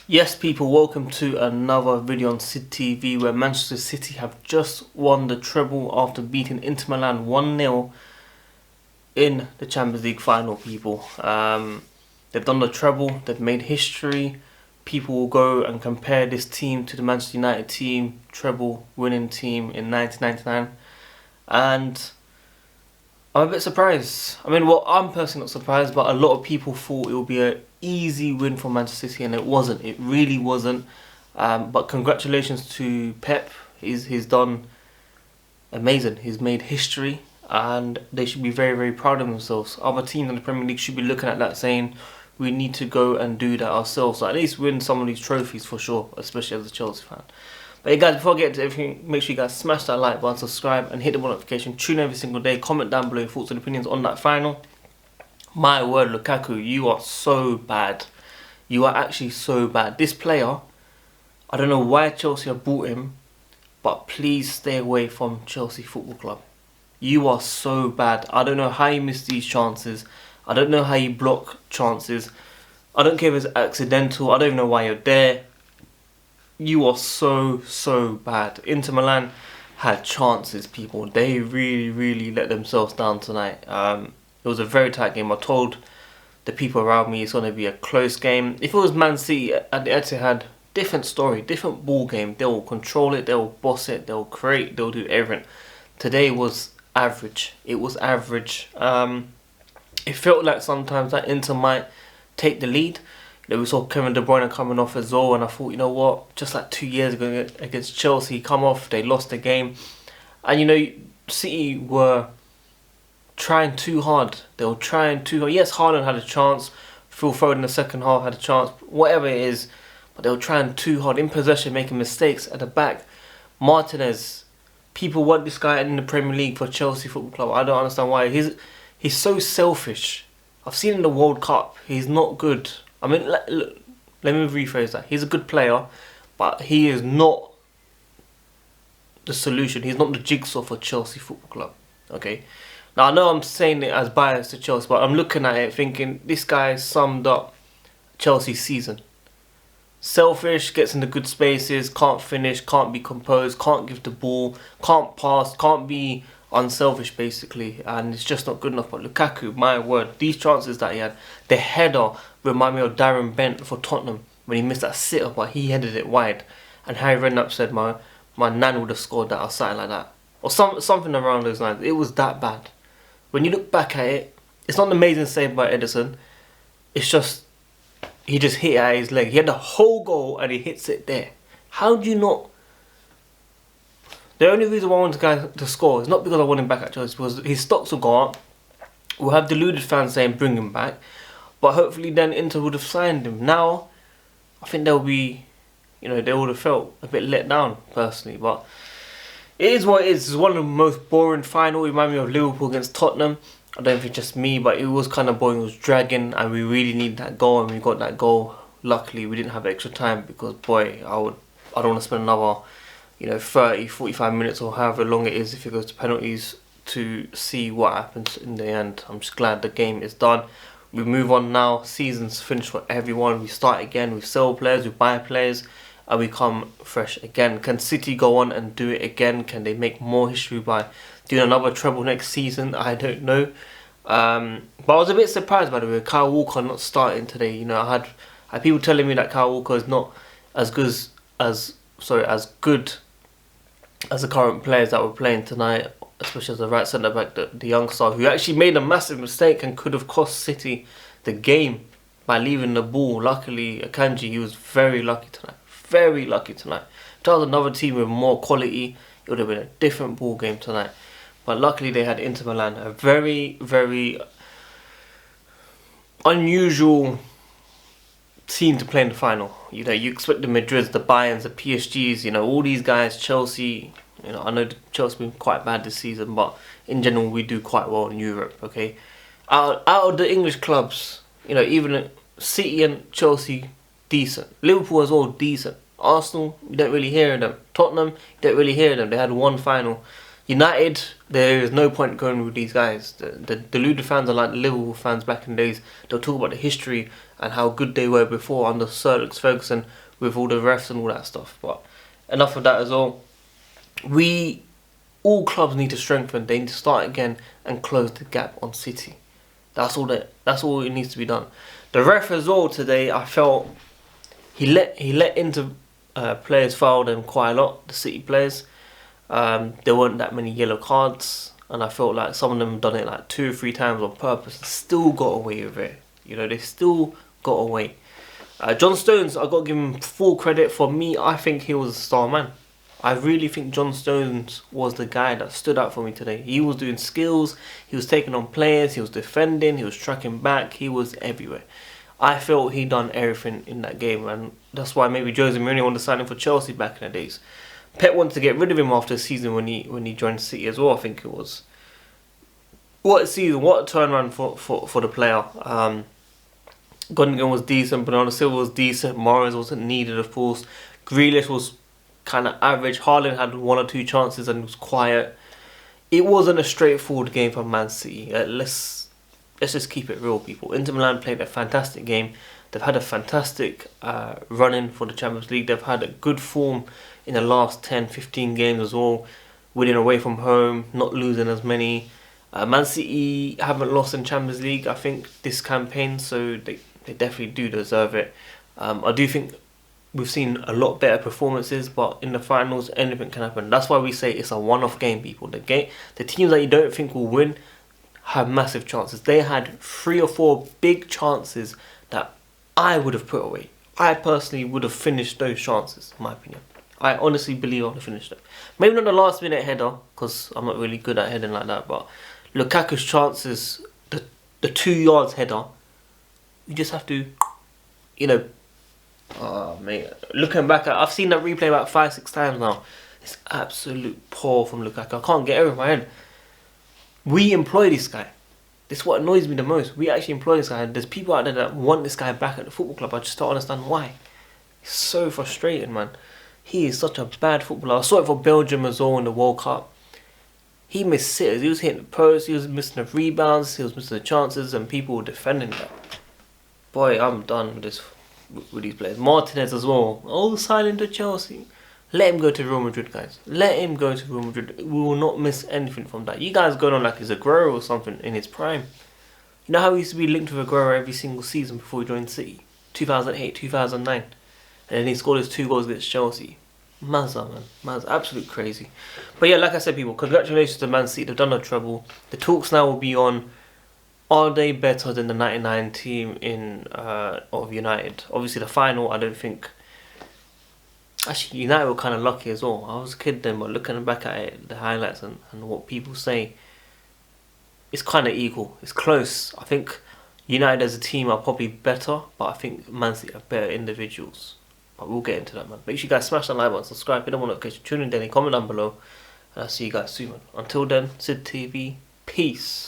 Yes, people, welcome to another video on SidTV where Manchester City have just won the treble after beating Inter Milan 1-0 in the Champions League Final, people. They've done the treble, they've made history. People will go and compare this team to the Manchester United team, treble winning team in 1999. And I'm a bit surprised. I mean, well, I'm personally not surprised, but a lot of people thought it would be an easy win for Manchester City, and it wasn't. It really wasn't. But congratulations to Pep. He's done amazing. He's made history, and they should be very, very proud of themselves. Other teams in the Premier League should be looking at that saying, we need to go and do that ourselves. So at least win some of these trophies for sure, especially as a Chelsea fan. But hey guys, before I get into everything, make sure you guys smash that like button, subscribe and hit the bell notification. Tune every single day. Comment down below your thoughts and opinions on that final. My word, Lukaku, you are so bad. You are actually so bad. This player, I don't know why Chelsea have bought him, but please stay away from Chelsea Football Club. You are so bad. I don't know how you miss these chances. I don't know how you block chances. I don't care if it's accidental. I don't even know why you're there. You are so bad. Inter Milan had chances, people. They really let themselves down tonight. It was a very tight game. I told the people around me it's going to be a close game. If it was Man City at the Etihad, different story, different ball game. They'll control it, they'll boss it, they'll create, they'll do everything. Today was average. It was average. It felt like sometimes that Inter might take the lead. We saw Kevin De Bruyne coming off as well, and I thought, you know what, just like 2 years ago against Chelsea, come off, they lost the game. And you know, City were trying too hard. They were trying too hard. Yes, Haaland had a chance. Phil Foden in the second half had a chance. Whatever it is, but they were trying too hard. In possession, making mistakes at the back. Martinez, people want this guy in the Premier League for Chelsea Football Club. I don't understand why. He's so selfish. I've seen in the World Cup, he's not good. I mean, let me rephrase that. He's a good player, but he is not the solution. He's not the jigsaw for Chelsea Football Club. Okay? Now, I know I'm saying it as biased to Chelsea, but I'm looking at it thinking, this guy summed up Chelsea's season. Selfish, gets into good spaces, can't finish, can't be composed, can't give the ball, can't pass, can't be unselfish basically, and it's just not good enough. But Lukaku, my word, these chances that he had, the header remind me of Darren Bent for Tottenham when he missed that sitter, but he headed it wide, and Harry Redknapp said my nan would have scored that or something like that, or something around those lines. It was that bad. When you look back at it, it's not an amazing save by Ederson. It's just he just hit it at his leg. He had the whole goal and he hits it there. How do you not? The only reason why I want the guy to score is not because I want him back at Chelsea, because his stocks will go up. We'll have deluded fans saying bring him back, but hopefully then Inter would have signed him. Now, I think they'll be, you know, they would have felt a bit let down personally, but it is what it is. It's one of the most boring final. It reminded me of Liverpool against Tottenham. I don't think just me, but it was kind of boring. It was dragging, and we really needed that goal, and we got that goal. Luckily, we didn't have extra time because, boy, I don't want to spend another, 30, 45 minutes or however long it is if it goes to penalties to see what happens in the end. I'm just glad the game is done. We move on now. Season's finished for everyone. We start again. We sell players, we buy players, and we come fresh again. Can City go on and do it again? Can they make more history by doing another treble next season? I don't know. But I was a bit surprised, by the way, Kyle Walker not starting today. I had people telling me that Kyle Walker is not as good as the current players that were playing tonight, especially as the right centre back, the youngster who actually made a massive mistake and could have cost City the game by leaving the ball. Luckily, Akanji, he was very lucky tonight. Very lucky tonight. If that was another team with more quality, it would have been a different ball game tonight. But luckily they had Inter Milan, a very unusual team to play in the final. You expect the Madrids, the Bayerns, the PSGs, all these guys, Chelsea. I know Chelsea's been quite bad this season, but in general we do quite well in Europe. Okay, out of the English clubs, even City and Chelsea, decent. Liverpool as well, decent. Arsenal, you don't really hear them. Tottenham, you don't really hear them. They had one final United, there is no point going with these guys. The deluded fans are like Liverpool fans back in the days. They'll talk about the history and how good they were before under Sir Alex Ferguson with all the refs and all that stuff. But enough of that as well. All clubs need to strengthen. They need to start again and close the gap on City. That's all it needs to be done. The ref as well today, I felt he let into players foul them quite a lot. The City players. There weren't that many yellow cards, and I felt like some of them done it like 2 or 3 times on purpose and still got away with it. You know, they still got away. John Stones, I got to give him full credit. For me, I think he was a star man. I really think John Stones was the guy that stood out for me today. He was doing skills, he was taking on players, he was defending, he was tracking back, he was everywhere. I felt he done everything in that game, and that's why maybe Jose Mourinho wanted to sign him for Chelsea back in the days. Pep wanted to get rid of him after the season when he joined City as well, I think it was. What a season, what a turnaround for the player. Gundogan was decent, Bernardo Silva was decent, Morris wasn't needed of course. Grealish was kind of average. Haaland had 1 or 2 chances and was quiet. It wasn't a straightforward game for Man City. Let's just keep it real, people. Inter Milan played a fantastic game. They've had a fantastic run-in for the Champions League. They've had a good form in the last 10-15 games as well. Winning away from home, not losing as many. Man City haven't lost in Champions League, I think, this campaign, so they definitely do deserve it. I do think we've seen a lot better performances, but in the finals, anything can happen. That's why we say it's a one-off game, people. The teams that you don't think will win have massive chances. They had 3 or 4 big chances that I would have put away. I personally would have finished those chances, in my opinion. I honestly believe I would have finished them. Maybe not the last minute header, because I'm not really good at heading like that, but Lukaku's chances, the 2 yards header, you just have to, oh mate, looking back I've seen that replay about 5-6 times now. It's absolute poor from Lukaku. I can't get it over my head. We employ this guy. This is what annoys me the most. We actually employ this guy. There's people out there that want this guy back at the football club. I just don't understand why. It's so frustrating, man. He is such a bad footballer. I saw it for Belgium as well in the World Cup. He missed sitters. He was hitting the post. He was missing the rebounds. He was missing the chances, and people were defending that. Boy, I'm done with this. With these players. Martinez as well. All silent to Chelsea. Let him go to Real Madrid, guys. Let him go to Real Madrid. We will not miss anything from that. You guys going on like he's Aguero or something in his prime. You know how he used to be linked with Aguero every single season before he joined City? 2008, 2009. And then he scored his 2 goals against Chelsea. Mazza, man. Mazza. Absolute crazy. But yeah, like I said, people, congratulations to Man City. They've done a treble. The talks now will be on, are they better than the 99 team of United? Obviously, the final, I don't think. Actually, United were kind of lucky as well. I was a kid then, but looking back at it, the highlights and what people say, it's kind of equal. It's close. I think United as a team are probably better, but I think Man City are better individuals. But we'll get into that, man. Make sure you guys smash that like button, subscribe, hit the notification, tune in daily, comment down below, and I'll see you guys soon, man. Until then, SidTV, peace.